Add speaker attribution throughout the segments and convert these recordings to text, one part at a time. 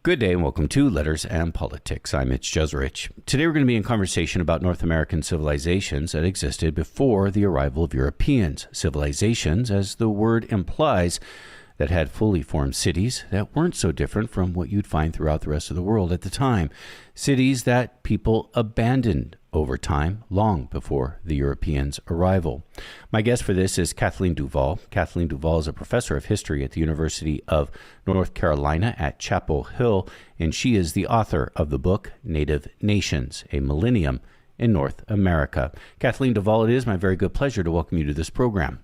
Speaker 1: Good day and welcome to Letters and Politics. I'm Mitch Jeserich. Today we're going to be in conversation about North American civilizations that existed before the arrival of Europeans. Civilizations, as the word implies, that had fully formed cities that weren't so different from what you'd find throughout the rest of the world at the time. Cities that people abandoned over time, long before the Europeans' arrival. My guest for this is Kathleen DuVal. Kathleen DuVal is a professor of history at the University of North Carolina at Chapel Hill, and she is the author of the book Native Nations, a Millennium in North America. Kathleen DuVal, it is my very good pleasure to welcome you to this program.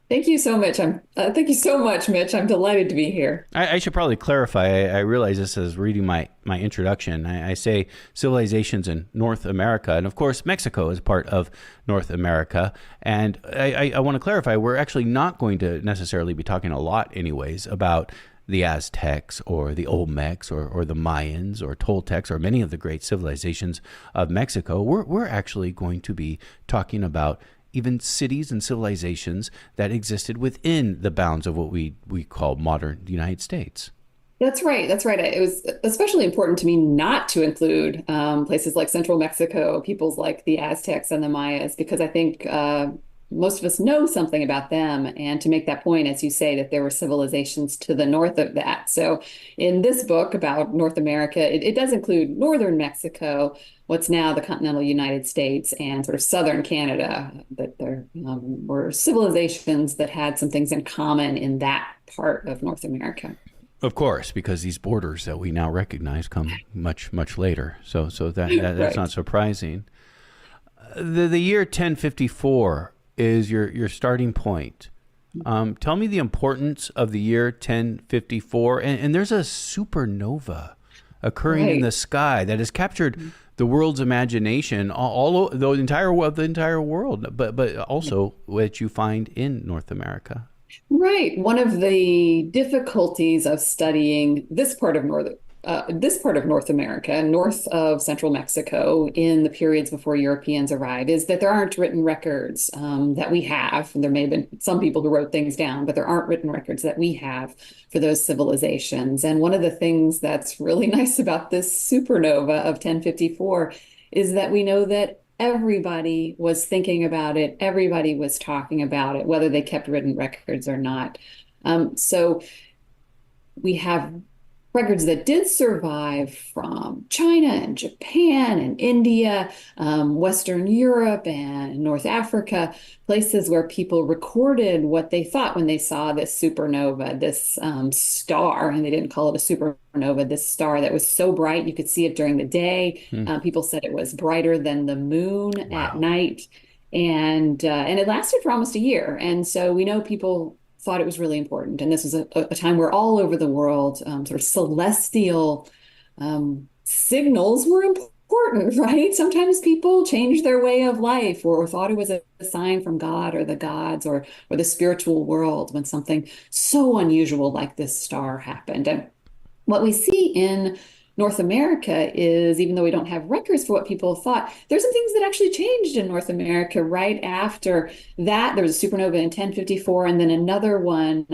Speaker 2: Thank you so much. Thank you so much, Mitch. I'm delighted to be here.
Speaker 1: I should probably clarify. I realize this as reading my introduction. I say civilizations in North America, and of course, Mexico is part of North America. And I want to clarify, we're actually not going to necessarily be talking a lot anyways about the Aztecs or the Olmecs or the Mayans or Toltecs or many of the great civilizations of Mexico. We're actually going to be talking about even cities and civilizations that existed within the bounds of what we call modern United States.
Speaker 2: That's right. That's right. It was especially important to me not to include places like central Mexico, peoples like the Aztecs and the Mayas, because I think most of us know something about them. And to make that point, as you say, that there were civilizations to the north of that. So in this book about North America, it does include northern Mexico, what's now the continental United States, and sort of southern Canada, that there were civilizations that had some things in common in that part of North America.
Speaker 1: Of course, because these borders that we now recognize come much, much later. So that's
Speaker 2: Right.
Speaker 1: not surprising. The year 1054 is your starting point. Tell me the importance of the year 1054. And there's a supernova occurring in the sky that has captured the world's imagination, the entire world, but also what you find in North America.
Speaker 2: Right. One of the difficulties of studying this part of North America, north of central Mexico, in the periods before Europeans arrived, is that there aren't written records that we have. And there may have been some people who wrote things down, but there aren't written records that we have for those civilizations. And one of the things that's really nice about this supernova of 1054 is that we know that everybody was thinking about it, everybody was talking about it, whether they kept written records or not. So we have records that did survive from China and Japan and India, Western Europe and North Africa, places where people recorded what they thought when they saw this supernova, this star, and they didn't call it a supernova, this star that was so bright you could see it during the day. People said it was brighter than the moon at night. And it lasted for almost a year. And so we know people thought it was really important. And this was a time where all over the world, sort of celestial signals were important, right? Sometimes people changed their way of life or thought it was a sign from God or the gods or the spiritual world when something so unusual like this star happened. And what we see in North America is, even though we don't have records for what people thought, there's some things that actually changed in North America right after that. There was a supernova in 1054 and then another one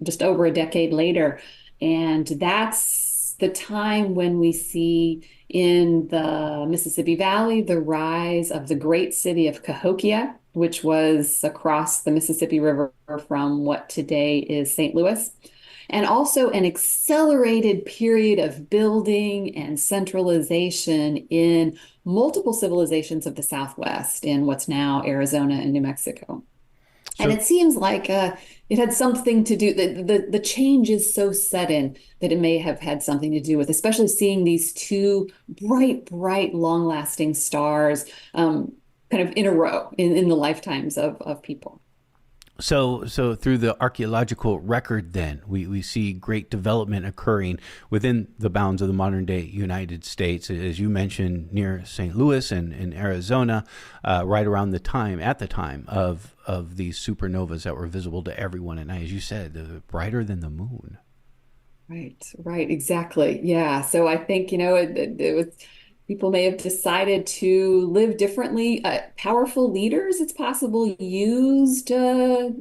Speaker 2: just over a decade later. And that's the time when we see in the Mississippi Valley the rise of the great city of Cahokia, which was across the Mississippi River from what today is St. Louis. And also an accelerated period of building and centralization in multiple civilizations of the Southwest in what's now Arizona and New Mexico. And it seems like it had something to do, the change is so sudden that it may have had something to do with, especially seeing these two bright, long-lasting stars kind of in a row in the lifetimes of people.
Speaker 1: So through the archaeological record, then we see great development occurring within the bounds of the modern day United States, as you mentioned, near St. Louis and in Arizona, right around the time of these supernovas that were visible to everyone at night. As you said, brighter than the moon.
Speaker 2: Right, exactly. Yeah. So I think, it was People may have decided to live differently. Powerful leaders, it's possible, used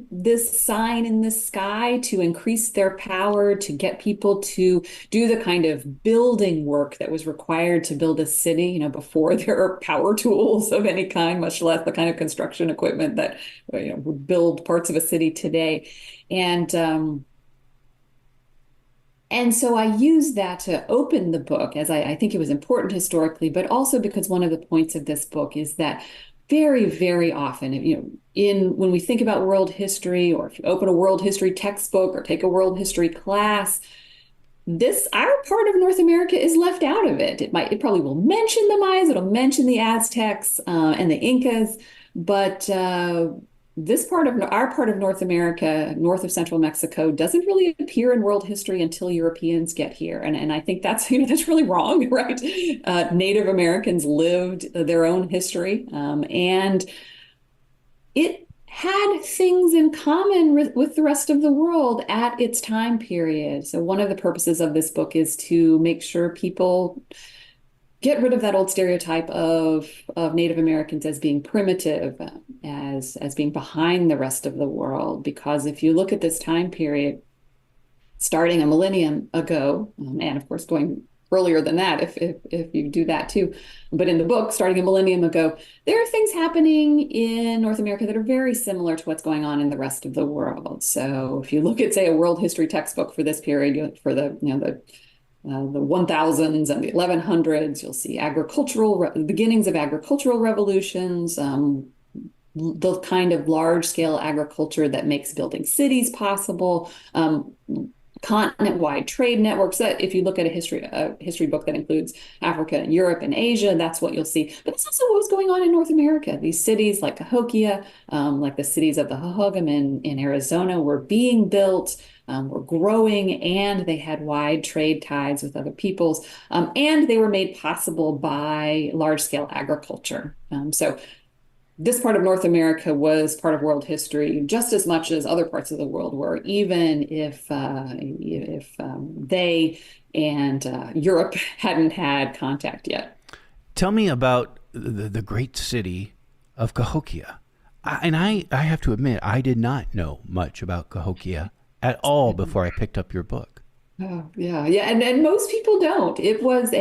Speaker 2: this sign in the sky to increase their power, to get people to do the kind of building work that was required to build a city, before there are power tools of any kind, much less the kind of construction equipment that, would build parts of a city today. And so I used that to open the book, as I think it was important historically, but also because one of the points of this book is that very, very often, when we think about world history, or if you open a world history textbook or take a world history class, our part of North America is left out of it. It probably will mention the Mayas, it'll mention the Aztecs and the Incas, but our part of North America, north of central Mexico, doesn't really appear in world history until Europeans get here. And I think that's really wrong, right? Native Americans lived their own history, and it had things in common with the rest of the world at its time period. So one of the purposes of this book is to make sure people get rid of that old stereotype of Native Americans as being primitive, as being behind the rest of the world. Because if you look at this time period, starting a millennium ago, and of course going earlier than that, if you do that too, but in the book, starting a millennium ago, there are things happening in North America that are very similar to what's going on in the rest of the world. So if you look at, say, a world history textbook for this period, for the 1000s and the 1100s, you'll see beginnings of agricultural revolutions, the kind of large-scale agriculture that makes building cities possible, continent-wide trade networks. That if you look at a history book that includes Africa and Europe and Asia, that's what you'll see. But that's also what was going on in North America. These cities like Cahokia, like the cities of the Hohokam in Arizona, were being built, were growing, and they had wide trade ties with other peoples, and they were made possible by large-scale agriculture. So this part of North America was part of world history just as much as other parts of the world were, even if they and Europe hadn't had contact yet.
Speaker 1: Tell me about the great city of Cahokia. I have to admit, I did not know much about Cahokia at all before I picked up your book.
Speaker 2: Oh, yeah. And most people don't. It was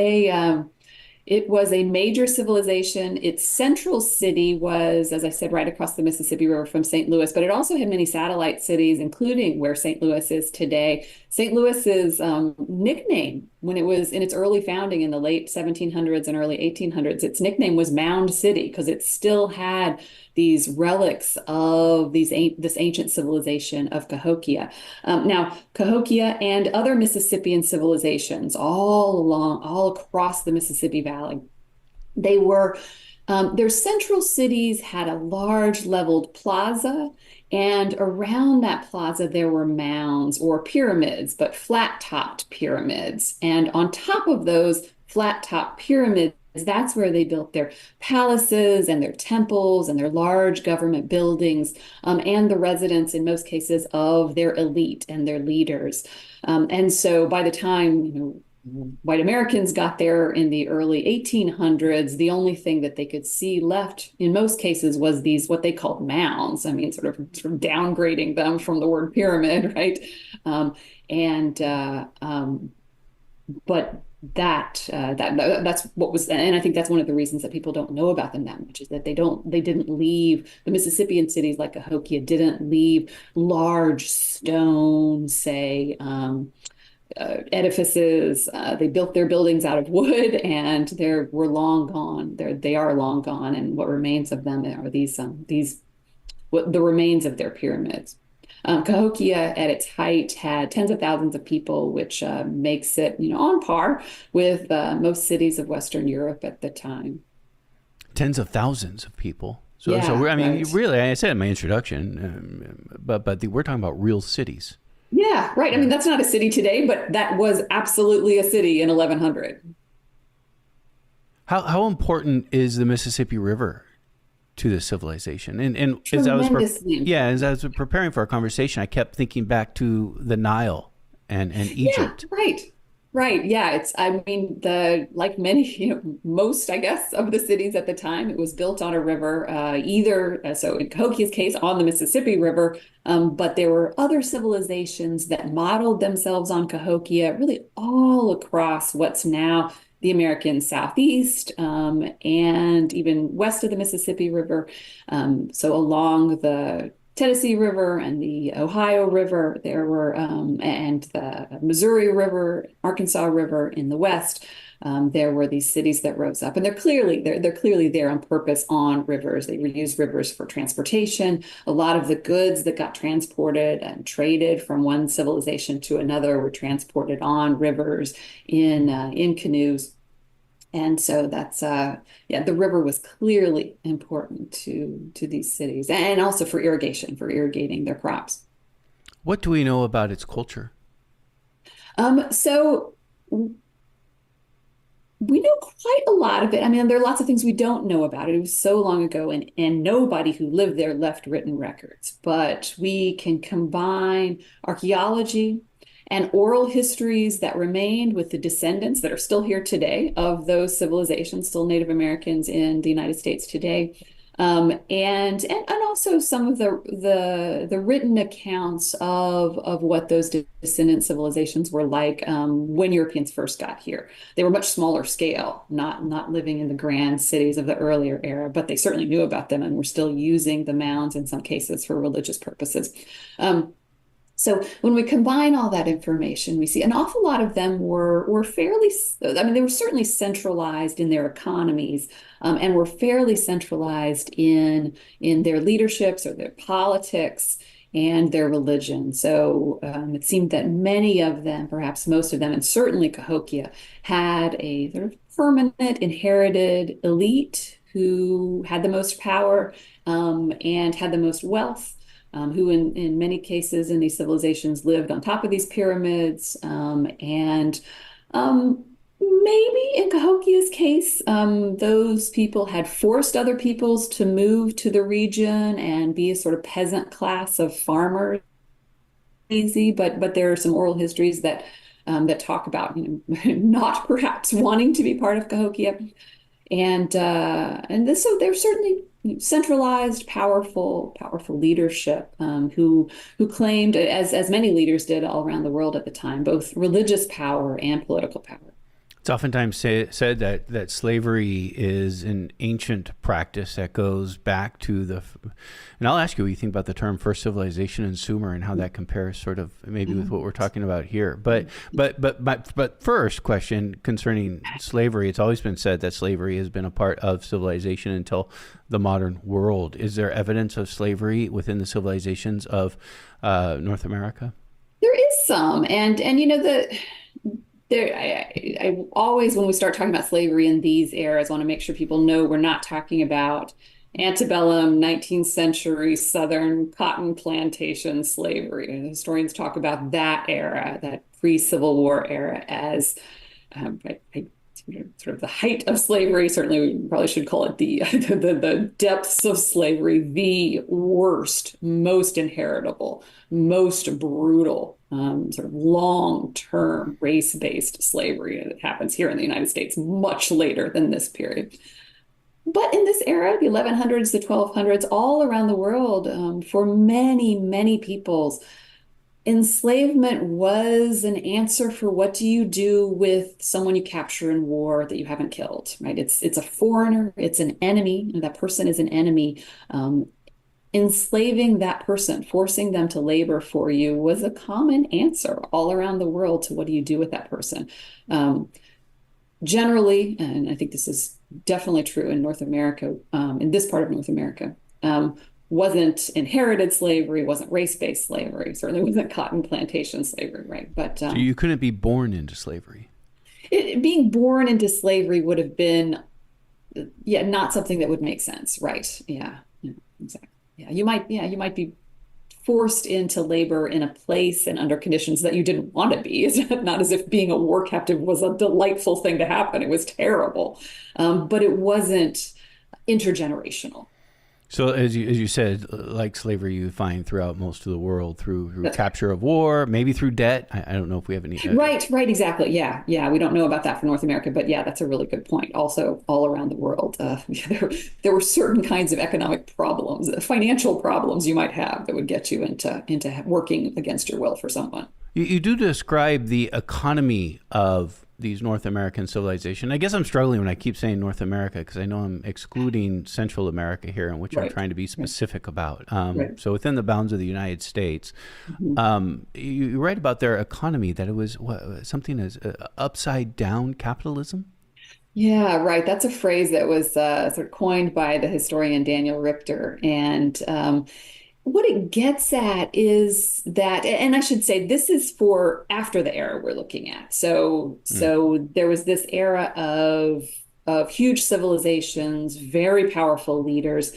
Speaker 2: a major civilization. Its central city was, as I said, right across the Mississippi River from St. Louis, but it also had many satellite cities, including where St. Louis is today. St. Louis's nickname, when it was in its early founding in the late 1700s and early 1800s, its nickname was Mound City, because it still had these relics of this ancient civilization of Cahokia. Now, Cahokia and other Mississippian civilizations all across the Mississippi Valley, they were, their central cities had a large leveled plaza, and around that plaza there were mounds or pyramids, but flat-topped pyramids. And on top of those flat-topped pyramids, that's where they built their palaces and their temples and their large government buildings, and the residence, in most cases, of their elite and their leaders. And so by the time, white Americans got there in the early 1800s, the only thing that they could see left in most cases was these, what they called mounds. I mean, sort of downgrading them from the word pyramid, right? But that's what was, and I think that's one of the reasons that people don't know about them that much, is that they didn't leave, the Mississippian cities like Cahokia didn't leave large stone, say, edifices. They built their buildings out of wood, and they were long gone. They are long gone, and what remains of them are the remains of their pyramids. Cahokia at its height had tens of thousands of people, which makes it, on par with most cities of Western Europe at the time.
Speaker 1: Tens of thousands of people. So I mean, right. Really, I said in my introduction, but we're talking about real cities.
Speaker 2: Yeah, right. I mean, that's not a city today, but that was absolutely a city in 1100.
Speaker 1: How important is the Mississippi River to this civilization? And as I was preparing for our conversation, I kept thinking back to the Nile and Egypt.
Speaker 2: Yeah, right. Right. Yeah. I mean, like many, most, I guess, of the cities at the time, it was built on a river, so in Cahokia's case, on the Mississippi River. But there were other civilizations that modeled themselves on Cahokia, really all across what's now the American Southeast, and even west of the Mississippi River. So along the Tennessee River and the Ohio River, and the Missouri River, Arkansas River in the west. There were these cities that rose up, and they're clearly there on purpose on rivers. They reused rivers for transportation. A lot of the goods that got transported and traded from one civilization to another were transported on rivers in canoes. And so yeah, the river was clearly important to these cities, and also for irrigation, for irrigating their crops.
Speaker 1: What do we know about its culture?
Speaker 2: So we know quite a lot of it. I mean, there are lots of things we don't know about it. It was so long ago, and nobody who lived there left written records. But we can combine archaeology and oral histories that remained with the descendants that are still here today of those civilizations, still Native Americans in the United States today. And also some of the written accounts of what those descendant civilizations were like when Europeans first got here. They were much smaller scale, not living in the grand cities of the earlier era, but they certainly knew about them and were still using the mounds in some cases for religious purposes. So when we combine all that information, we see an awful lot of them were fairly, I mean, they were certainly centralized in their economies, and were fairly centralized in their leaderships or their politics and their religion. So it seemed that many of them, perhaps most of them, and certainly Cahokia, had a sort of permanent inherited elite who had the most power, and had the most wealth, who in many cases in these civilizations lived on top of these pyramids. And maybe in Cahokia's case, those people had forced other peoples to move to the region and be a sort of peasant class of farmers. Easy, but there are some oral histories that talk about, not perhaps wanting to be part of Cahokia. So they're certainly centralized, powerful leadership, who claimed, as many leaders did all around the world at the time, both religious power and political power.
Speaker 1: It's oftentimes said that slavery is an ancient practice that goes back to and I'll ask you what you think about the term first civilization in Sumer and how that compares sort of maybe with what we're talking about here. But first question concerning slavery, it's always been said that slavery has been a part of civilization until the modern world. Is there evidence of slavery within the civilizations of North America?
Speaker 2: There is some, and I always, when we start talking about slavery in these eras, want to make sure people know we're not talking about antebellum 19th century Southern cotton plantation slavery. And historians talk about that era, that pre-Civil War era, as sort of the height of slavery. Certainly, we probably should call it the depths of slavery, the worst, most inheritable, most brutal, sort of long-term race-based slavery that happens here in the United States much later than this period. But in this era, the 1100s, the 1200s, all around the world, for many, many peoples, enslavement was an answer for what do you do with someone you capture in war that you haven't killed, right? It's a foreigner, it's an enemy, and that person is an enemy. Enslaving that person, forcing them to labor for you, was a common answer all around the world to what do you do with that person. Generally, and I think this is definitely true in North America, in this part of North America, wasn't inherited slavery, wasn't race-based slavery, certainly wasn't cotton plantation slavery, right? But
Speaker 1: so you couldn't be born into slavery.
Speaker 2: Being born into slavery would have been, not something that would make sense, right? Yeah, exactly. Yeah, you might be forced into labor in a place and under conditions that you didn't want to be. It's not as if being a war captive was a delightful thing to happen. It was terrible, but it wasn't intergenerational.
Speaker 1: So as you said, like slavery, you find throughout most of the world through capture of war, maybe through debt. I don't know if we have any.
Speaker 2: Right, exactly. Yeah. We don't know about that for North America, but yeah, that's a really good point. Also, all around the world, there were certain kinds of economic problems, financial problems you might have that would get you into working against your will for someone.
Speaker 1: You do describe the economy of these North American civilization. I guess I'm struggling when I keep saying North America because I know I'm excluding Central America here, in which I'm trying to be specific about. So within the bounds of the United States, you write about their economy, that it was something as upside down capitalism.
Speaker 2: Yeah, right. That's a phrase that was sort of coined by the historian Daniel Richter. And what it gets at is that, and I should say, this is for after the era we're looking at. So there was this era of huge civilizations, very powerful leaders.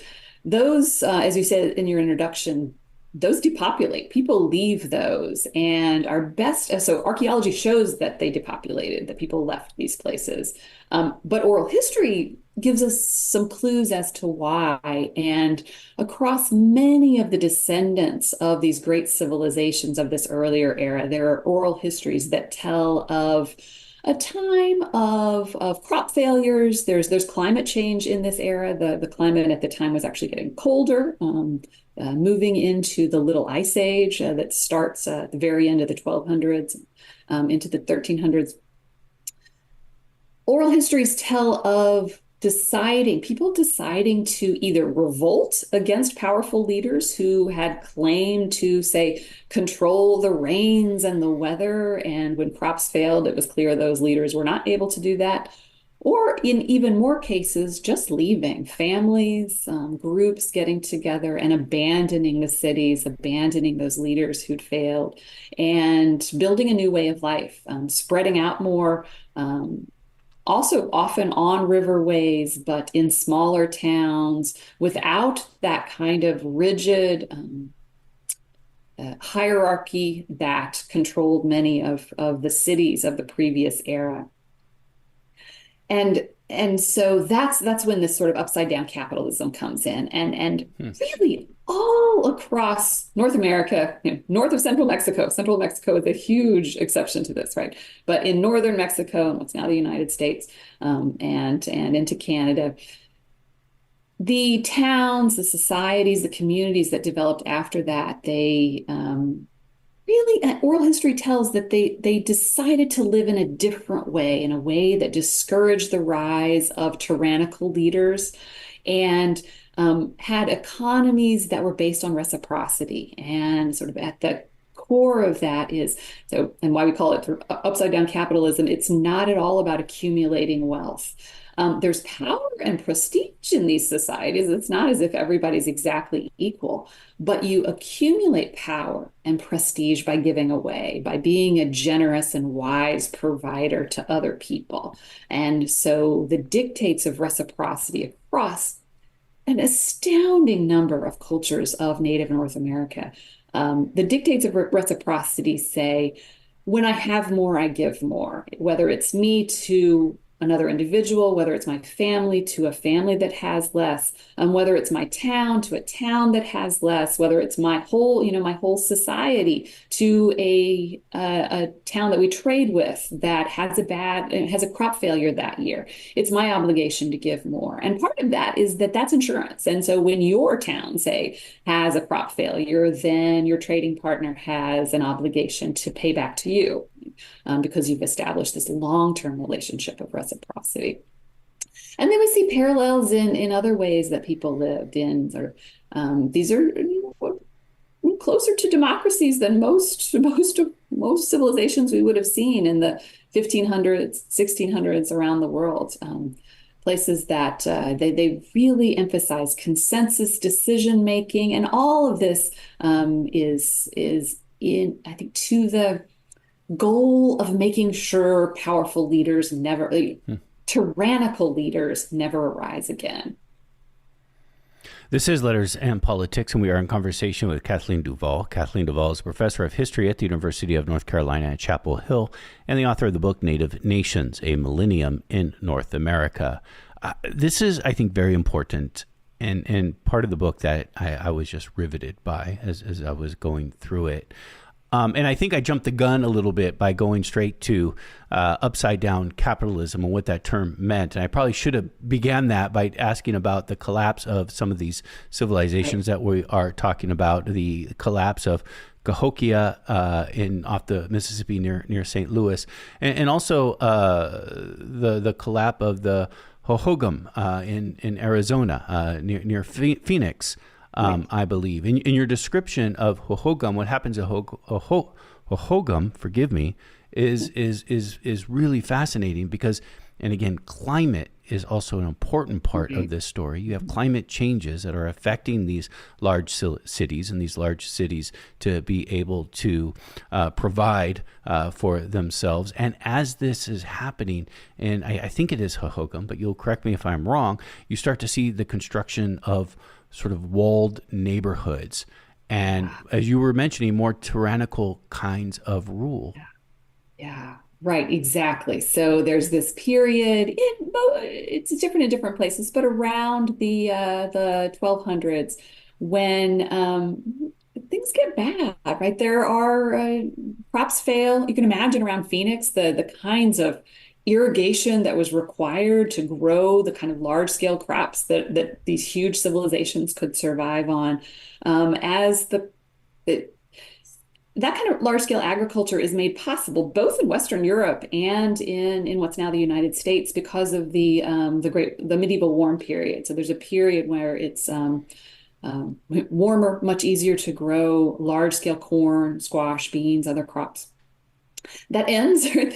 Speaker 2: Those, as you said in your introduction, those depopulate. People leave those, and our best. So archaeology shows that they depopulated, that people left these places. But oral history gives us some clues as to why. And across many of the descendants of these great civilizations of this earlier era, there are oral histories that tell of a time of crop failures. There's climate change in this era. The climate at the time was actually getting colder, moving into the Little Ice Age that starts at the very end of the 1200s into the 1300s. Oral histories tell of people deciding to either revolt against powerful leaders who had claimed to, say, control the rains and the weather. And when crops failed, it was clear those leaders were not able to do that. Or in even more cases, just leaving, families, groups getting together and abandoning the cities, abandoning those leaders who'd failed, and building a new way of life, spreading out more, also often on riverways, but in smaller towns without that kind of rigid hierarchy that controlled many of the cities of the previous era. And so that's when this sort of upside down capitalism comes in, and really all across North America, north of Central Mexico. Central Mexico is a huge exception to this, right? But in northern Mexico and what's now the United States, and into Canada, the towns, the societies, the communities that developed after that, they really, oral history tells that they decided to live in a different way, in a way that discouraged the rise of tyrannical leaders, and had economies that were based on reciprocity. And sort of at the core of that is, and why we call it upside down capitalism, it's not at all about accumulating wealth. There's power and prestige in these societies. It's not as if everybody's exactly equal, but you accumulate power and prestige by giving away, by being a generous and wise provider to other people. And so the dictates of reciprocity across an astounding number of cultures of Native North America. The dictates of reciprocity say, when I have more, I give more, whether it's me to another individual, whether it's my family to a family that has less, whether it's my town to a town that has less, whether it's my whole society to a town that we trade with that has a crop failure that year. It's my obligation to give more. And part of that is that's insurance. And so when your town, say, has a crop failure, then your trading partner has an obligation to pay back to you. Because you've established this long-term relationship of reciprocity. And then we see parallels in other ways that people lived in. These are closer to democracies than most civilizations we would have seen in the 1500s, 1600s around the world. Places that they really emphasize consensus decision making, and all of this is in, I think, to the goal of making sure powerful leaders tyrannical leaders never arise again.
Speaker 1: This is Letters and Politics, and we are in conversation with Kathleen DuVal. Kathleen DuVal is a professor of history at the University of North Carolina at Chapel Hill and the author of the book Native Nations, A Millennium in North America. This is, I think, very important And part of the book that I was just riveted by as I was going through it. And I think I jumped the gun a little bit by going straight to upside down capitalism and what that term meant. And I probably should have began that by asking about the collapse of some of these civilizations that we are talking about, the collapse of Cahokia in off the Mississippi near St. Louis, and also the collapse of the Hohokam in Arizona near Phoenix. I believe. In your description of Hohokam, what happens at Hohokam, forgive me, is really fascinating because, and again, climate is also an important part of this story. You have climate changes that are affecting these large cities, and these large cities to be able to provide for themselves. And as this is happening, and I think it is Hohokam, but you'll correct me if I'm wrong, you start to see the construction of sort of walled neighborhoods. And as you were mentioning, more tyrannical kinds of rule.
Speaker 2: Yeah, right, exactly. So there's this period, it's different in different places, but around the 1200s when things get bad, right? There are crops fail. You can imagine around Phoenix the kinds of irrigation that was required to grow the kind of large scale crops that these huge civilizations could survive on. As that kind of large scale agriculture is made possible both in Western Europe and in what's now the United States because of the medieval warm period. So there's a period where it's warmer, much easier to grow large scale corn, squash, beans, other crops. That ends in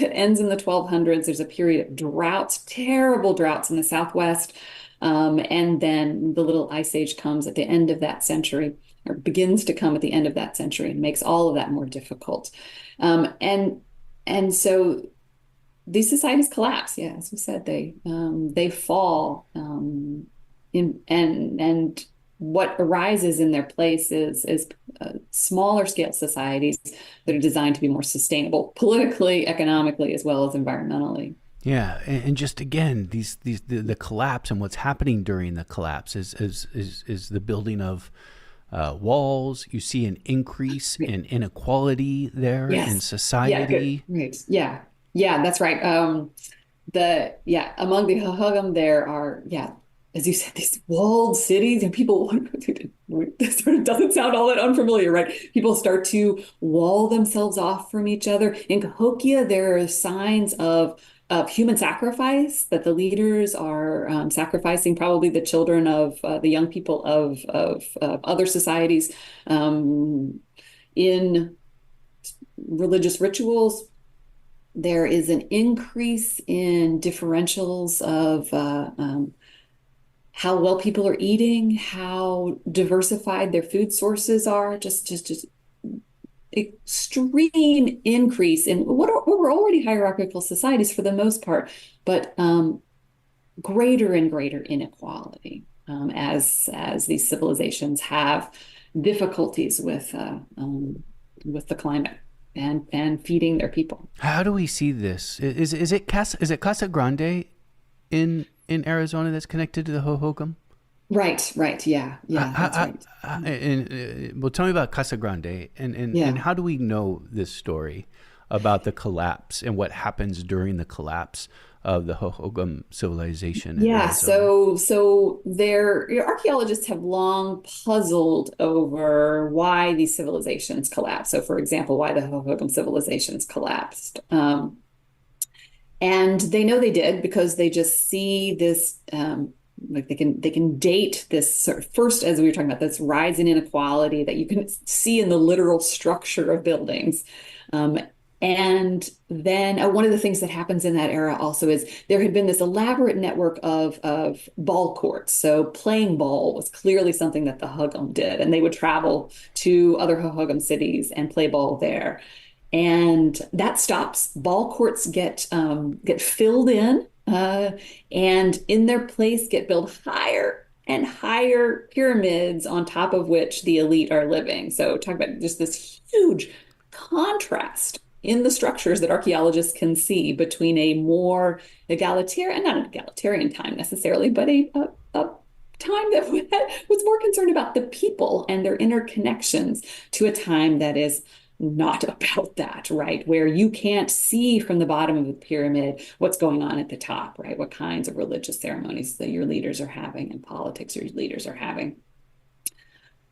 Speaker 2: the 1200s. There's a period of droughts, terrible droughts in the Southwest. And then the little ice age comes at the end of that century, or begins to come at the end of that century, and makes all of that more difficult. And so these societies collapse. Yeah, as we said, they fall. And what arises in their place is smaller scale societies that are designed to be more sustainable politically, economically, as well as environmentally.
Speaker 1: Yeah, and just again, the collapse and what's happening during the collapse is the building of walls. You see an increase in inequality there in society.
Speaker 2: Yeah, right. Yeah, that's right. Among the Hohokam, there are as you said, these walled cities, and people, this sort of doesn't sound all that unfamiliar, right? People start to wall themselves off from each other. In Cahokia, there are signs of human sacrifice, that the leaders are sacrificing probably the children of the young people of other societies in religious rituals. There is an increase in differentials of how well people are eating, how diversified their food sources are, just extreme increase in what were already hierarchical societies for the most part, but greater and greater inequality as these civilizations have difficulties with the climate and feeding their people.
Speaker 1: How do we see this? Is it Casa Grande in Arizona that's connected to the Hohokam?
Speaker 2: Right. Yeah. That's right.
Speaker 1: Well, tell me about Casa Grande and how do we know this story about the collapse and what happens during the collapse of the Hohokam civilization?
Speaker 2: Yeah. So archaeologists have long puzzled over why these civilizations collapsed. So, for example, why the Hohokam civilizations collapsed. And they know they did because they just see this, like they can date this sort of first, as we were talking about, this rise in inequality that you can see in the literal structure of buildings. And then one of the things that happens in that era also is there had been this elaborate network of ball courts. So playing ball was clearly something that the Hohokam did, and they would travel to other Hohokam cities and play ball there. And that stops. Ball courts get filled in, and in their place get built higher and higher pyramids on top of which the elite are living. So talk about just this huge contrast in the structures that archaeologists can see between a more egalitarian, not an egalitarian time necessarily, but a time that was more concerned about the people and their interconnections to a time that is not about that, right? Where you can't see from the bottom of the pyramid what's going on at the top, right? What kinds of religious ceremonies that your leaders are having and politics your leaders are having.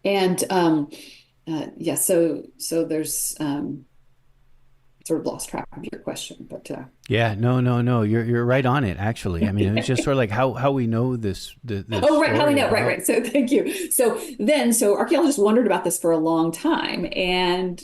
Speaker 2: And yeah, so there's sort of lost track of your question, but
Speaker 1: yeah, no, you're right on it. Actually, I mean, it's just sort of like how we know this.
Speaker 2: Oh, right, how we know, right. So thank you. So archaeologists wondered about this for a long time, and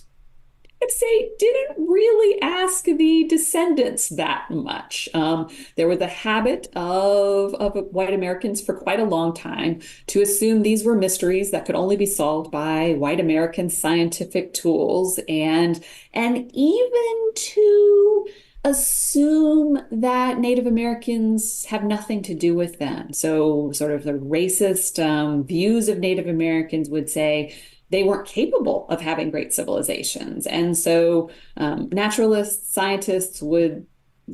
Speaker 2: I'd say didn't really ask the descendants that much. There was a habit of white Americans for quite a long time to assume these were mysteries that could only be solved by white American scientific tools, and even to assume that Native Americans have nothing to do with them. So sort of the racist views of Native Americans would say they weren't capable of having great civilizations. And so naturalists, scientists would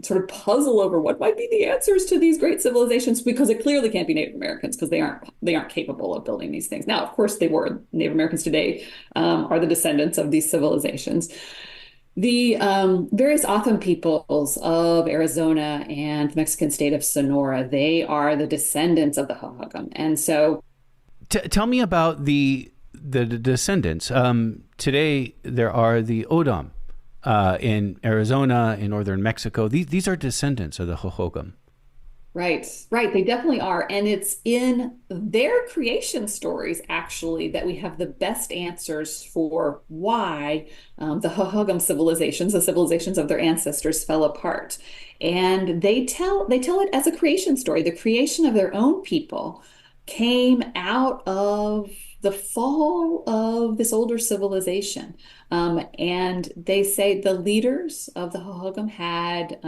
Speaker 2: sort of puzzle over what might be the answers to these great civilizations, because it clearly can't be Native Americans because they aren't capable of building these things. Now, of course, they were. Native Americans today are the descendants of these civilizations. The various Otham peoples of Arizona and the Mexican state of Sonora, they are the descendants of the Hohokam. And so
Speaker 1: tell me about the descendants. Today, there are the O'odham in Arizona, in northern Mexico. These are descendants of the Hohokam.
Speaker 2: Right. They definitely are. And it's in their creation stories, actually, that we have the best answers for why the Hohokam civilizations, the civilizations of their ancestors, fell apart. And they tell it as a creation story. The creation of their own people came out of the fall of this older civilization. And they say the leaders of the Hohokam had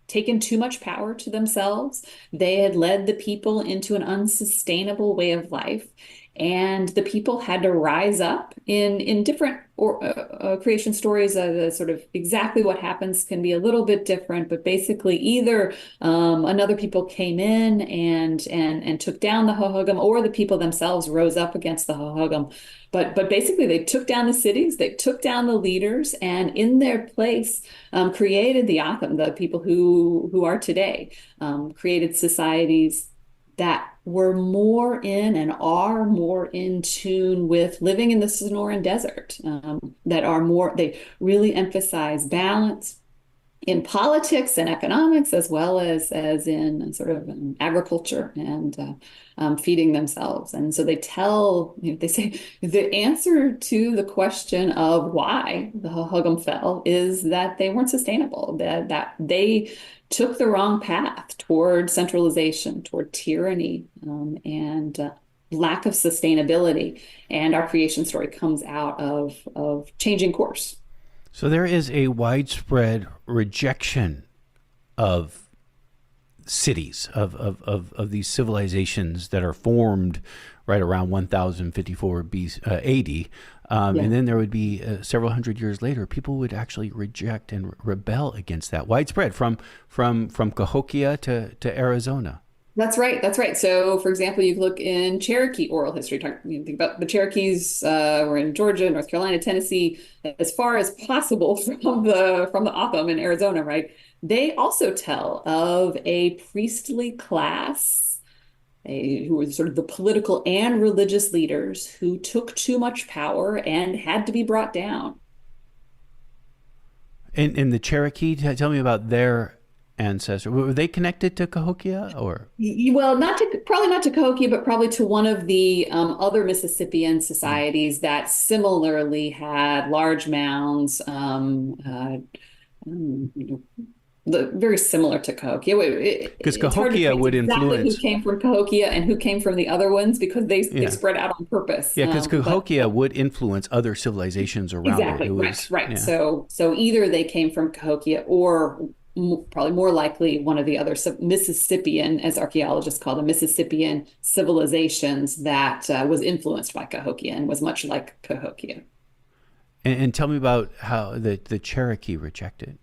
Speaker 2: taken too much power to themselves. They had led the people into an unsustainable way of life. And the people had to rise up in different creation stories. Sort of exactly what happens can be a little bit different, but basically either another people came in and took down the Hohokam, or the people themselves rose up against the Hohokam. But basically they took down the cities, they took down the leaders, and in their place created the Otham, the people who are today, created societies that were more in and are more in tune with living in the Sonoran Desert, that are more, they really emphasize balance in politics and economics, as well as in sort of agriculture and feeding themselves. And so they say the answer to the question of why the Hohokam fell is that they weren't sustainable, that they took the wrong path toward centralization, toward tyranny, and lack of sustainability. And our creation story comes out of changing course.
Speaker 1: So there is a widespread rejection of cities, of these civilizations that are formed right around 1054 AD. And then there would be several hundred years later, people would actually reject and rebel against that. Widespread from Cahokia to Arizona.
Speaker 2: That's right. So, for example, you look in Cherokee oral history. You think about the Cherokees were in Georgia, North Carolina, Tennessee, as far as possible from the Otham in Arizona, right? They also tell of a priestly class who were sort of the political and religious leaders who took too much power and had to be brought down.
Speaker 1: In the Cherokee, tell me about their ancestor. Were they connected to Cahokia, or?
Speaker 2: Well, probably not to Cahokia, but probably to one of the other Mississippian societies that similarly had large mounds, very similar to Cahokia.
Speaker 1: Because Cahokia would influence
Speaker 2: who came from Cahokia and who came from the other ones, because they spread out on purpose.
Speaker 1: Yeah, because Cahokia would influence other civilizations around
Speaker 2: it.
Speaker 1: Exactly,
Speaker 2: right.
Speaker 1: Yeah.
Speaker 2: So either they came from Cahokia, or probably more likely one of the other Mississippian, as archaeologists call them, Mississippian civilizations that was influenced by Cahokia and was much like Cahokia.
Speaker 1: And tell me about how the Cherokee rejected.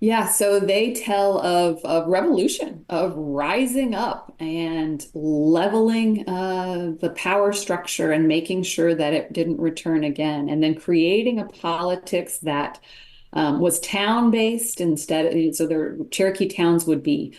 Speaker 2: Yeah, so they tell of revolution, of rising up and leveling the power structure and making sure that it didn't return again, and then creating a politics that was town-based instead. So their Cherokee towns would be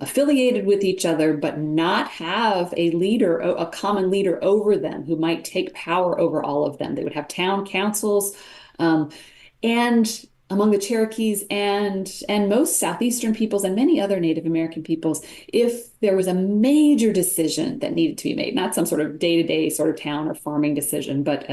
Speaker 2: affiliated with each other, but not have a leader, a common leader over them who might take power over all of them. They would have town councils. And among the Cherokees and most southeastern peoples and many other Native American peoples, if there was a major decision that needed to be made, not some sort of day-to-day sort of town or farming decision, but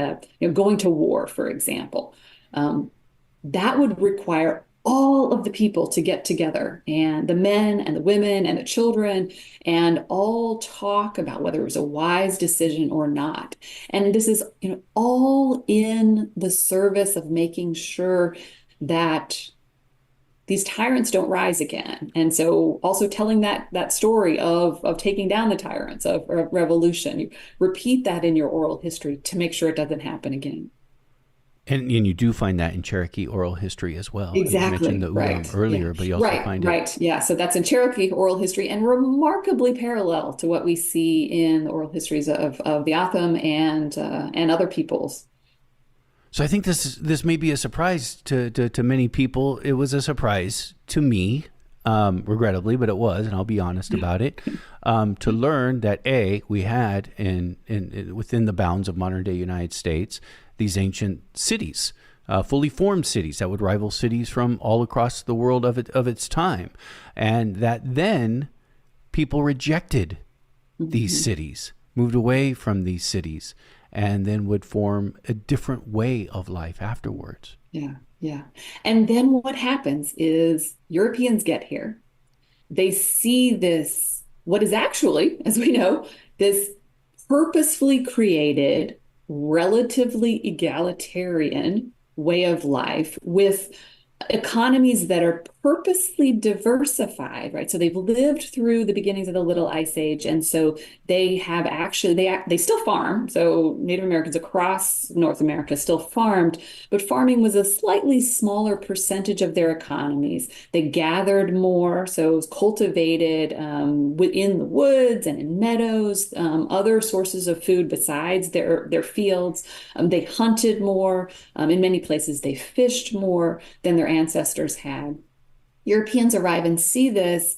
Speaker 2: going to war, for example, that would require all of the people to get together, and the men and the women and the children, and all talk about whether it was a wise decision or not. And this is, all in the service of making sure that these tyrants don't rise again. And so also telling that story of taking down the tyrants, of revolution. You repeat that in your oral history to make sure it doesn't happen again.
Speaker 1: And you do find that in Cherokee oral history as well.
Speaker 2: Exactly.
Speaker 1: You mentioned the Ulam earlier, but you also find it.
Speaker 2: Right. Yeah. So that's in Cherokee oral history, and remarkably parallel to what we see in the oral histories of the Atham and other peoples.
Speaker 1: So I think this may be a surprise to many people. It was a surprise to me, regrettably, but it was, and I'll be honest about it, to learn that we had in within the bounds of modern day United States these ancient cities, fully formed cities that would rival cities from all across the world of its time, and that then people rejected these cities, moved away from these cities, and then would form a different way of life afterwards.
Speaker 2: Yeah, yeah. And then what happens is Europeans get here. They see this, what is actually, as we know, this purposefully created, relatively egalitarian way of life with economies that are purposely diversified, right? So they've lived through the beginnings of the Little Ice Age, and so they have actually they still farm. So Native Americans across North America still farmed, but farming was a slightly smaller percentage of their economies. They gathered more, so it was cultivated within the woods and in meadows, other sources of food besides their fields. They hunted more. In many places, they fished more than their ancestors had. Europeans arrive and see this,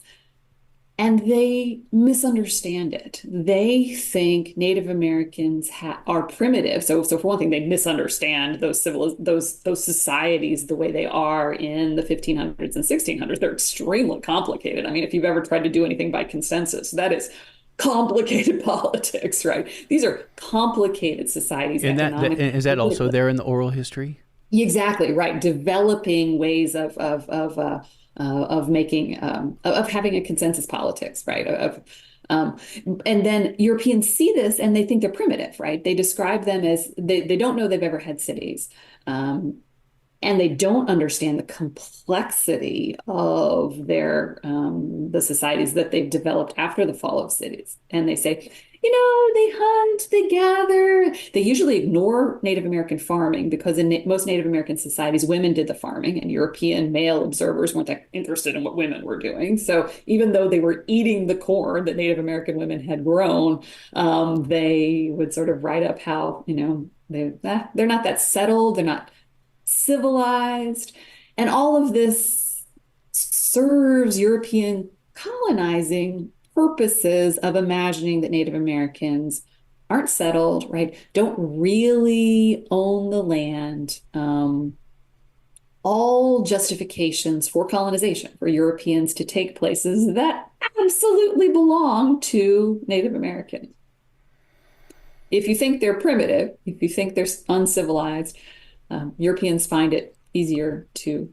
Speaker 2: and they misunderstand it. They think Native Americans are primitive. So for one thing, they misunderstand those societies the way they are in the 1500s and 1600s. They're extremely complicated. I mean, if you've ever tried to do anything by consensus, that is complicated politics, right? These are complicated societies.
Speaker 1: And is that also there in the oral history?
Speaker 2: Exactly right. Developing ways of making of having a consensus politics, right? And then Europeans see this and they think they're primitive, right? They describe them as they don't know they've ever had cities, and they don't understand the complexity of the societies that they've developed after the fall of cities. And they say, they hunt, they gather. They usually ignore Native American farming because in most Native American societies, women did the farming, and European male observers weren't that interested in what women were doing. So even though they were eating the corn that Native American women had grown, they would sort of write up how, they're not that settled, they're not civilized. And all of this serves European colonizing purposes of imagining that Native Americans aren't settled, right? Don't really own the land. All justifications for colonization, for Europeans to take places that absolutely belong to Native Americans. If you think they're primitive, if you think they're uncivilized, Europeans find it easier to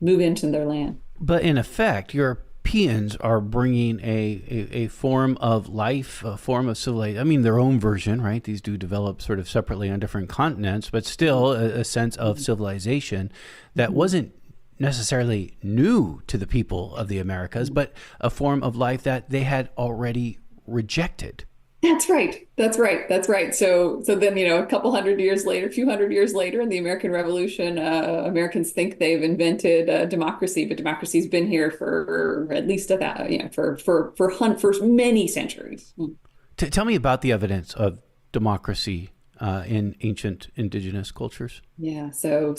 Speaker 2: move into their land.
Speaker 1: But in effect, Europeans are bringing a form of life, a form of civilization. I mean, their own version, right? These do develop sort of separately on different continents, but still a sense of civilization that wasn't necessarily new to the people of the Americas, but a form of life that they had already rejected.
Speaker 2: That's right. That's right. That's right. So then, a couple hundred years later, a few hundred years later in the American Revolution, Americans think they've invented democracy, but democracy's been here for at least for many centuries.
Speaker 1: Tell me about the evidence of democracy in ancient indigenous cultures.
Speaker 2: Yeah. So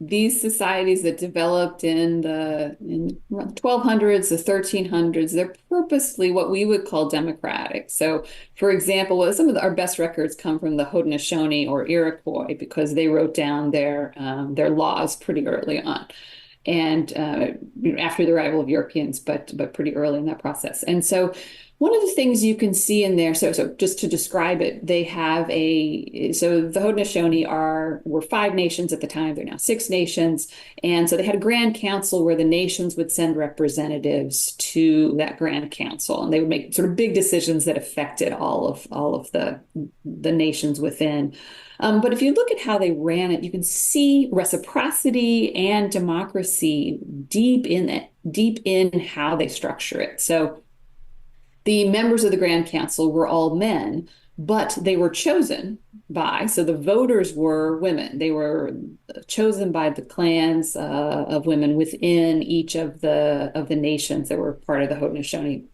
Speaker 2: these societies that developed in 1200s, the 1300s, they're purposely what we would call democratic. So, for example, some of our best records come from the Haudenosaunee or Iroquois because they wrote down their laws pretty early on, and after the arrival of Europeans, but pretty early in that process. And so one of the things you can see in there, so just to describe it, they have so the Haudenosaunee were 5 nations at the time, they're now 6 nations. And so they had a grand council where the nations would send representatives to that grand council, and they would make sort of big decisions that affected all of the nations within. But if you look at how they ran it, you can see reciprocity and democracy deep in how they structure it. So the members of the Grand Council were all men, but they were chosen so the voters were women. They were chosen by the clans of women within each of the nations that were part of the Haudenosaunee.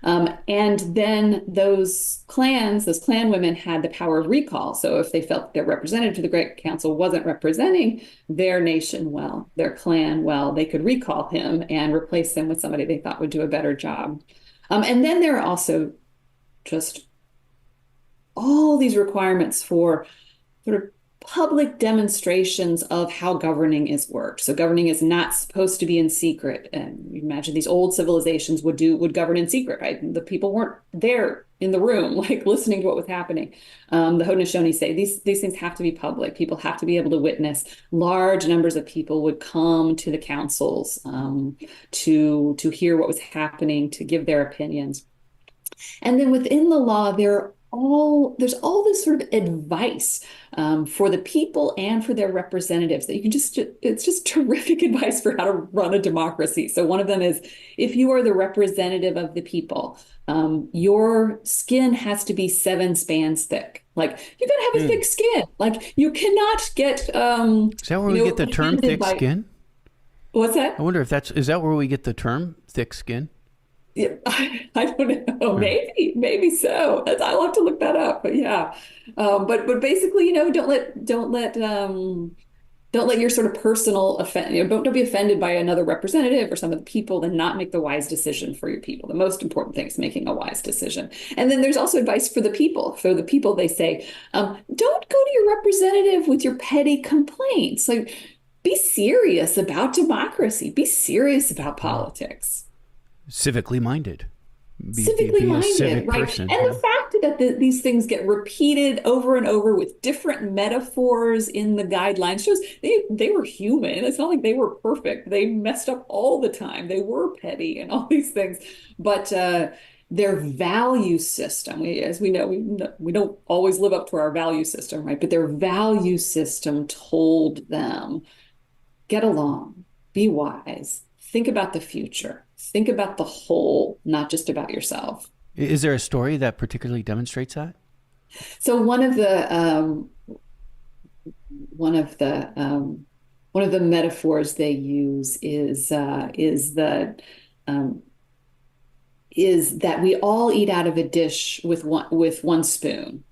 Speaker 2: And then those clan women had the power of recall. So if they felt their representative to the Great Council wasn't representing their nation well, their clan well, they could recall him and replace him with somebody they thought would do a better job. And then there are also just all these requirements for sort of public demonstrations of how governing is worked. So governing is not supposed to be in secret. And you imagine these old civilizations would govern in secret, right? The people weren't there in the room, like listening to what was happening. The Haudenosaunee say these things have to be public. People have to be able to witness. Large numbers of people would come to the councils to hear what was happening, to give their opinions. And then within the law, there's all this sort of advice for the people and for their representatives that it's just terrific advice for how to run a democracy. So one of them is, if you are the representative of the people, your skin has to be 7 spans thick. Like, you gotta have a thick skin. Like, you cannot get
Speaker 1: Is that where we get the term thick skin?
Speaker 2: What's that?
Speaker 1: I wonder if is that where we get the term thick skin?
Speaker 2: Yeah, I don't know. Maybe so. I'll have to look that up. But yeah, but basically, don't let your sort of personal don't be offended by another representative or some of the people, and not make the wise decision for your people. The most important thing is making a wise decision. And then there's also advice for the people. For the people, they say, don't go to your representative with your petty complaints. Like, be serious about democracy. Be serious about politics.
Speaker 1: Civically minded.
Speaker 2: Civically minded, right?
Speaker 1: Person,
Speaker 2: and the fact that these things get repeated over and over with different metaphors in the guidelines shows they were human. It's not like they were perfect. They messed up all the time. They were petty and all these things. But their value system, as we know, we don't always live up to our value system, right? But their value system told them, get along, be wise, think about the future. Think about the whole, not just about yourself.
Speaker 1: Is there a story that particularly demonstrates that?
Speaker 2: So one of the metaphors they use is that we all eat out of a dish with one spoon.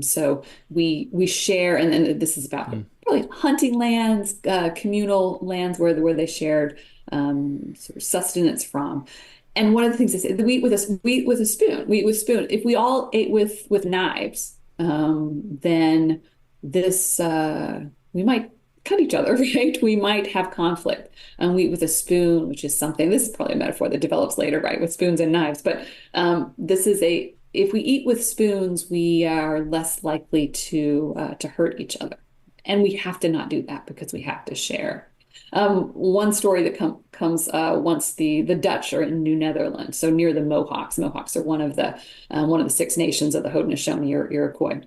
Speaker 2: So we share, and then this is about probably hunting lands, communal lands where they shared sort of sustenance from. And one of the things they say, we eat with a spoon. We eat with spoon. If we all ate with knives, then this we might cut each other, right? We might have conflict. We eat with a spoon, which is something. This is probably a metaphor that develops later, right, with spoons and knives. But if we eat with spoons, we are less likely to hurt each other, and we have to not do that because we have to share. One story that comes once the Dutch are in New Netherlands, so near the Mohawks. Mohawks are one of the 6 nations of the Haudenosaunee or Iroquois.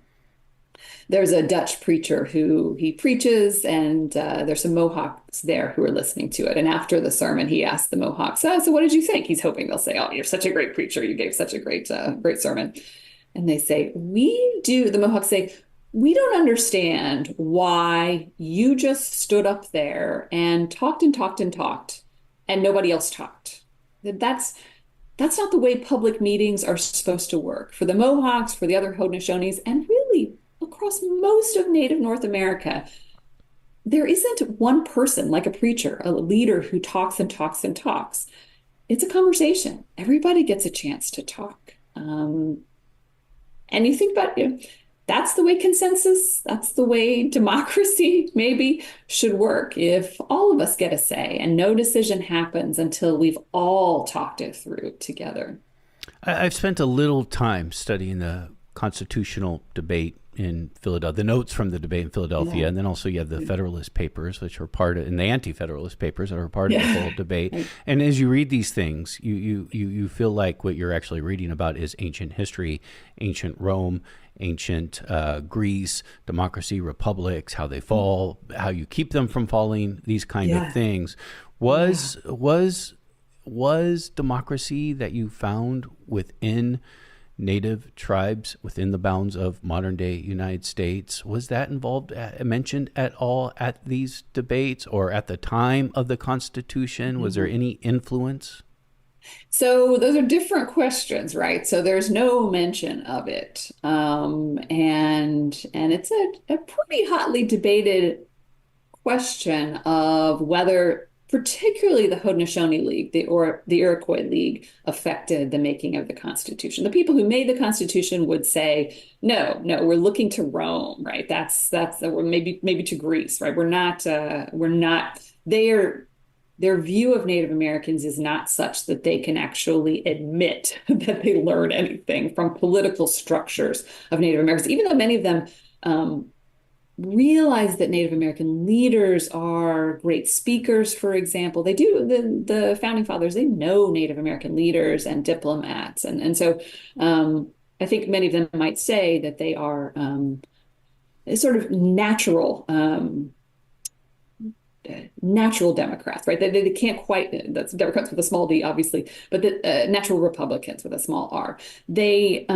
Speaker 2: There's a Dutch preacher who he preaches, and there's some Mohawks there who are listening to it. And after the sermon, he asks the Mohawks, so what did you think? He's hoping they'll say, oh, you're such a great preacher. You gave such a great sermon. And they say, the Mohawks say, we don't understand why you just stood up there and talked and talked and talked, and nobody else talked. That's not the way public meetings are supposed to work. For the Mohawks, for the other Haudenosaunees, and really across most of Native North America, there isn't one person like a preacher, a leader who talks and talks and talks. It's a conversation. Everybody gets a chance to talk. And you think about that's the way consensus, that's the way democracy maybe should work. If all of us get a say and no decision happens until we've all talked it through together.
Speaker 1: I've spent a little time studying the constitutional debate in Philadelphia, the notes from the debate in Philadelphia,
Speaker 2: Yeah.
Speaker 1: and then also you have the Federalist Papers, which are part of, and the Anti-Federalist Papers that are part of the whole debate.
Speaker 2: Right.
Speaker 1: And as you read these things, you feel like what you're actually reading about is ancient history, ancient Rome, ancient Greece, democracy, republics, how they fall, how you keep them from falling, these kind of things. Was democracy that you found within Native tribes within the bounds of modern day United States, was that involved, mentioned at all at these debates or at the time of the Constitution? Mm-hmm. Was there any influence?
Speaker 2: So those are different questions, right? So there's no mention of it. And it's a pretty hotly debated question of whether particularly the Haudenosaunee League, the Iroquois League, affected the making of the Constitution. The people who made the Constitution would say, no, we're looking to Rome, right? That's or maybe to Greece, right? We're not their view of Native Americans is not such that they can actually admit that they learn anything from political structures of Native Americans, even though many of them realize that Native American leaders are great speakers, for example. They do, the founding fathers, they know Native American leaders and diplomats. And so I think many of them might say that they are sort of natural Democrats, right? They can't quite, that's Democrats with a small d, obviously, but the natural Republicans with a small r. They,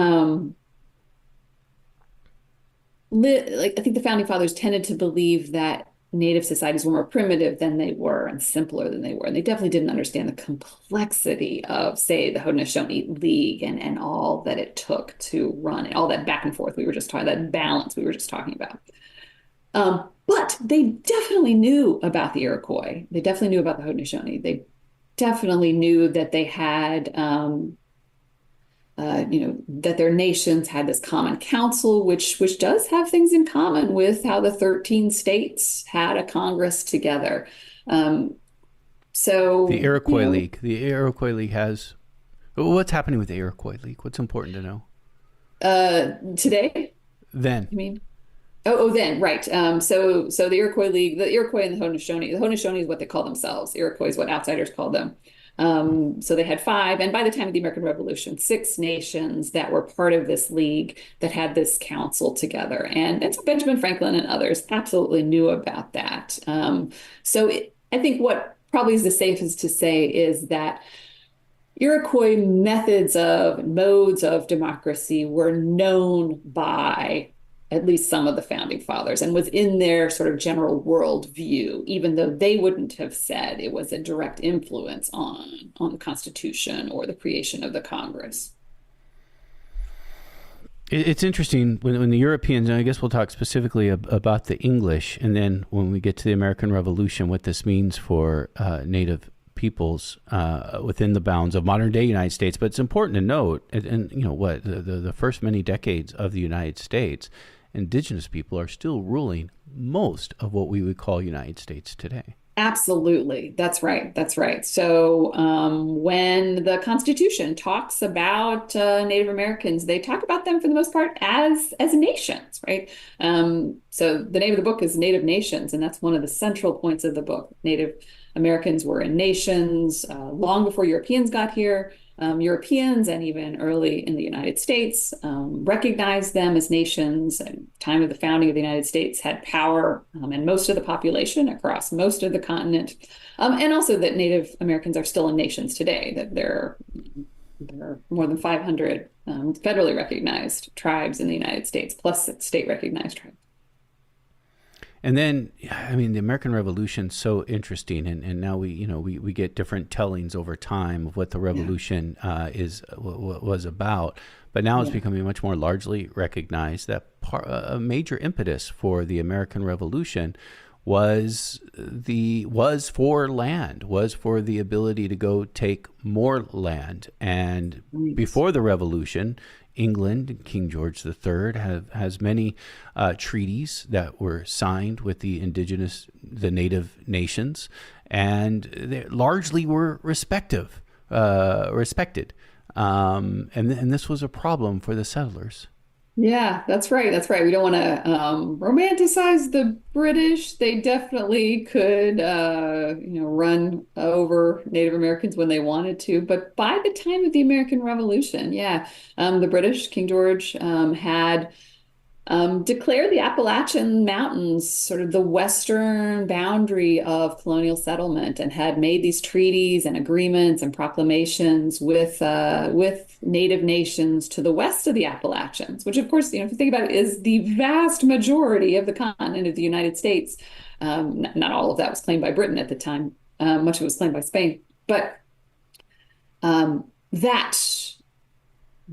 Speaker 2: I think the founding fathers tended to believe that Native societies were more primitive than they were and simpler than they were. And they definitely didn't understand the complexity of, say, the Haudenosaunee League and all that it took to run it, all that back and forth we were just talking, that balance we were just talking about. But they definitely knew about the Iroquois. They definitely knew about the Haudenosaunee. They definitely knew that they had that their nations had this common council, which does have things in common with how the 13 states had a Congress together. So
Speaker 1: the Iroquois League, has, what's happening with the Iroquois League? What's important to
Speaker 2: know? Today?
Speaker 1: Then.
Speaker 2: You mean? Then, right. So the Iroquois League, the Iroquois and the Haudenosaunee is what they call themselves. Iroquois is what outsiders call them. So they had 5, and by the time of the American Revolution, 6 nations that were part of this league that had this council together. And so Benjamin Franklin and others absolutely knew about that. I think what probably is the safest to say is that Iroquois modes of democracy were known by at least some of the founding fathers, and was in their sort of general worldview, even though they wouldn't have said it was a direct influence on the Constitution or the creation of the Congress.
Speaker 1: It's interesting when the Europeans, and I guess we'll talk specifically about the English, and then when we get to the American Revolution, what this means for Native peoples within the bounds of modern day United States. But it's important to note, and you know what, the first many decades of the United States, Indigenous people are still ruling most of what we would call United States today.
Speaker 2: Absolutely. That's right. So when the Constitution talks about Native Americans, they talk about them for the most part as nations, right? So the name of the book is Native Nations, and that's one of the central points of the book. Native Americans were in nations long before Europeans got here. Europeans and even early in the United States recognized them as nations. At the time of the founding of the United States, had power and most of the population across most of the continent, and also that Native Americans are still in nations today. That there are more than 500 federally recognized tribes in the United States, plus state recognized tribes.
Speaker 1: And then, I mean, the American Revolution's so interesting, and now we get different tellings over time of what the Revolution was about. But now it's becoming much more largely recognized that a major impetus for the American Revolution was for land, was for the ability to go take more land. And before the Revolution, England, King George III, has many treaties that were signed with the native nations, and they largely were respected. And this was a problem for the settlers.
Speaker 2: Yeah, that's right. That's right. We don't want to romanticize the British. They definitely could, run over Native Americans when they wanted to. But by the time of the American Revolution, the British, King George, had declared the Appalachian Mountains sort of the western boundary of colonial settlement, and had made these treaties and agreements and proclamations with native nations to the west of the Appalachians, which, of course, if you think about it, is the vast majority of the continent of the United States. Not all of that was claimed by Britain at the time. Much of it was claimed by Spain, but that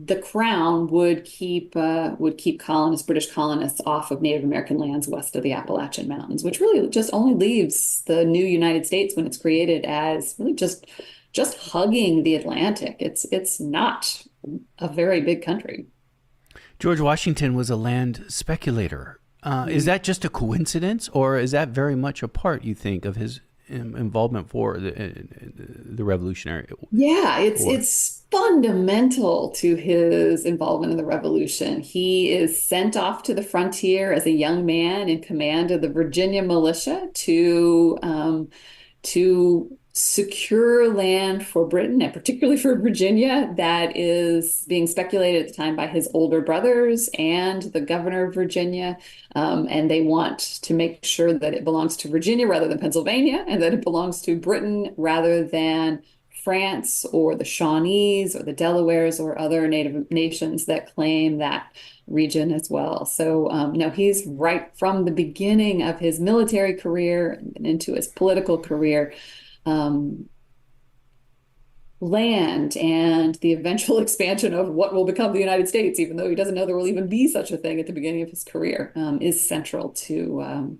Speaker 2: the crown would keep British colonists off of Native American lands west of the Appalachian Mountains, which really just only leaves the new United States, when it's created, as really just hugging the Atlantic. It's not a very big country.
Speaker 1: George Washington was a land speculator. Is that just a coincidence, or is that very much a part, you think, of his involvement for the Revolutionary War?
Speaker 2: Yeah, it's fundamental to his involvement in the Revolution. He is sent off to the frontier as a young man in command of the Virginia militia to secure land for Britain, and particularly for Virginia, that is being speculated at the time by his older brothers and the governor of Virginia. And they want to make sure that it belongs to Virginia rather than Pennsylvania, and that it belongs to Britain rather than France or the Shawnees or the Delawares or other native nations that claim that region as well. So no, he's right from the beginning of his military career and into his political career. Land and the eventual expansion of what will become the United States, even though he doesn't know there will even be such a thing at the beginning of his career, is central to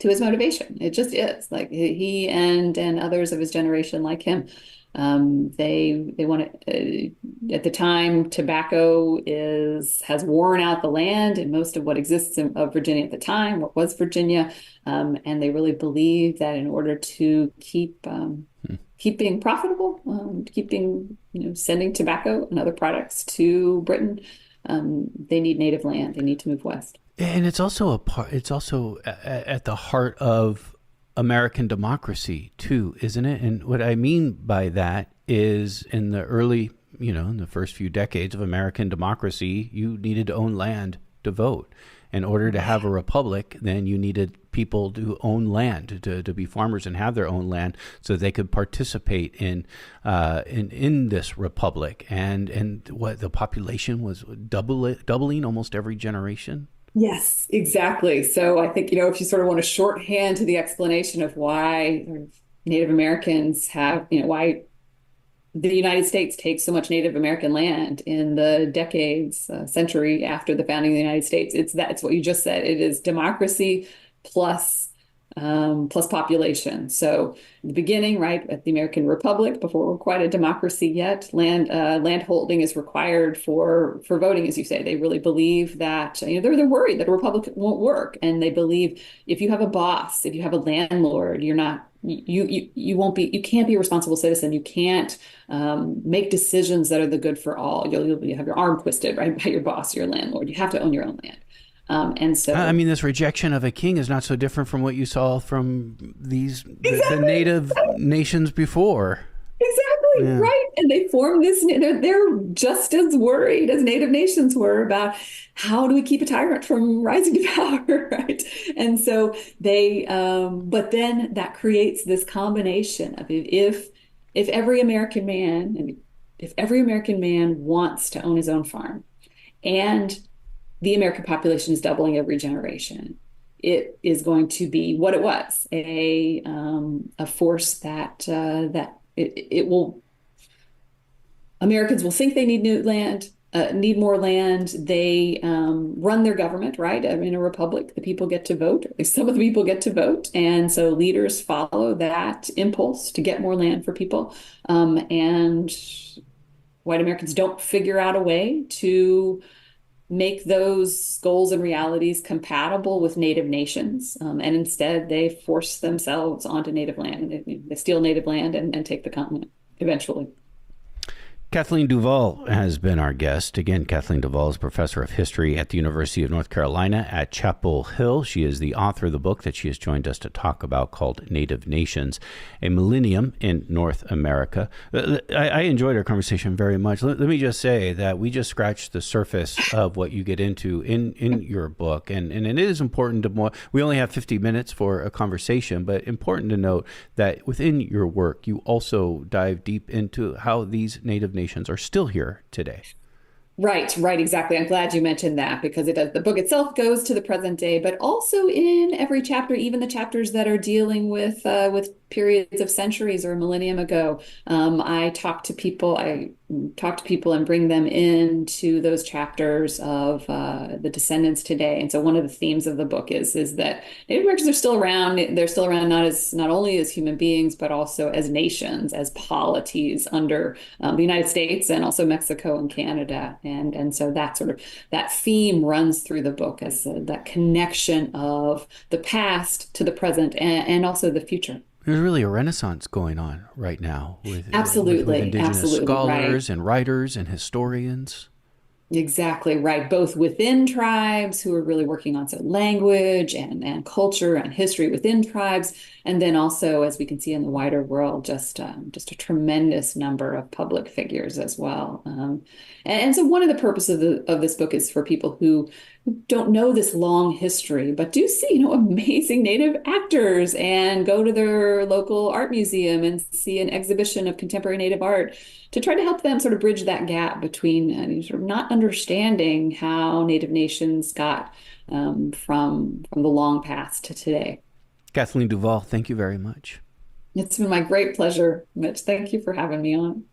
Speaker 2: his motivation. It just is. Like, he and others of his generation like him, they want to, at the time, tobacco has worn out the land and most of what exists of Virginia at the time, what was Virginia, and they really believe that in order to keep being profitable, sending tobacco and other products to Britain, they need native land. They need to move west.
Speaker 1: And it's also at the heart of American democracy too, isn't it? And what I mean by that is, in the early, in the first few decades of American democracy, you needed to own land to vote. In order to have a republic, then you needed people to own land, to be farmers and have their own land, so they could participate in this republic. And what the population was doubling almost every generation.
Speaker 2: Yes, exactly. So I think, if you sort of want to shorthand to the explanation of why Native Americans have, why the United States takes so much Native American land in the decades, century after the founding of the United States, it's what you just said. It is democracy plus population. So in the beginning, right, at the American Republic, before we're quite a democracy yet, land holding is required for voting, as you say. They really believe that, they're worried that a republic won't work. And they believe if you have a boss, if you have a landlord, you can't be a responsible citizen. You can't make decisions that are the good for all. You'll have your arm twisted, right, by your boss, your landlord. You have to own your own land. And so,
Speaker 1: I mean, this rejection of a king is not so different from what you saw from the native nations before.
Speaker 2: Exactly.
Speaker 1: Yeah.
Speaker 2: right. And they formed this, they're just as worried as Native nations were about how do we keep a tyrant from rising to power, right? And so but then that creates this combination of if every American man, and if every American man wants to own his own farm, and the American population is doubling every generation, it is going to be what it was, a force that it will Americans will think they need new land, need more land. They run their government, right? In a republic, the people get to vote. Some of the people get to vote, and so leaders follow that impulse to get more land for people. And white Americans don't figure out a way to make those goals and realities compatible with Native nations. And instead, they force themselves onto Native land, and they steal Native land and take the continent eventually.
Speaker 1: Kathleen DuVal has been our guest. Again, Kathleen DuVal is professor of history at the University of North Carolina at Chapel Hill. She is the author of the book that she has joined us to talk about called Native Nations, a Millennium in North America. I enjoyed our conversation very much. Let me just say that we just scratched the surface of what you get into in your book. And it is important we only have 50 minutes for a conversation, but important to note that within your work, you also dive deep into how these Native nations are still here today.
Speaker 2: Right, exactly. I'm glad you mentioned that because the book itself goes to the present day, but also in every chapter, even the chapters that are dealing with periods of centuries or a millennium ago. I talk to people and bring them into those chapters of the descendants today. And so one of the themes of the book is that Native Americans are still around. They're still around not only as human beings, but also as nations, as polities under the United States and also Mexico and Canada. And so that theme runs through the book as that connection of the past to the present and also the future.
Speaker 1: There's really a renaissance going on right now with indigenous scholars and writers and historians.
Speaker 2: Exactly right. Both within tribes who are really working on language and culture and history within tribes, and then also, as we can see in the wider world, just a tremendous number of public figures as well. And so, one of the purposes of this book is for people who don't know this long history, but do see amazing Native actors and go to their local art museum and see an exhibition of contemporary Native art, to try to help them sort of bridge that gap between sort of not understanding how Native nations got from the long past to today.
Speaker 1: Kathleen DuVal, thank you very much.
Speaker 2: It's been my great pleasure, Mitch. Thank you for having me on.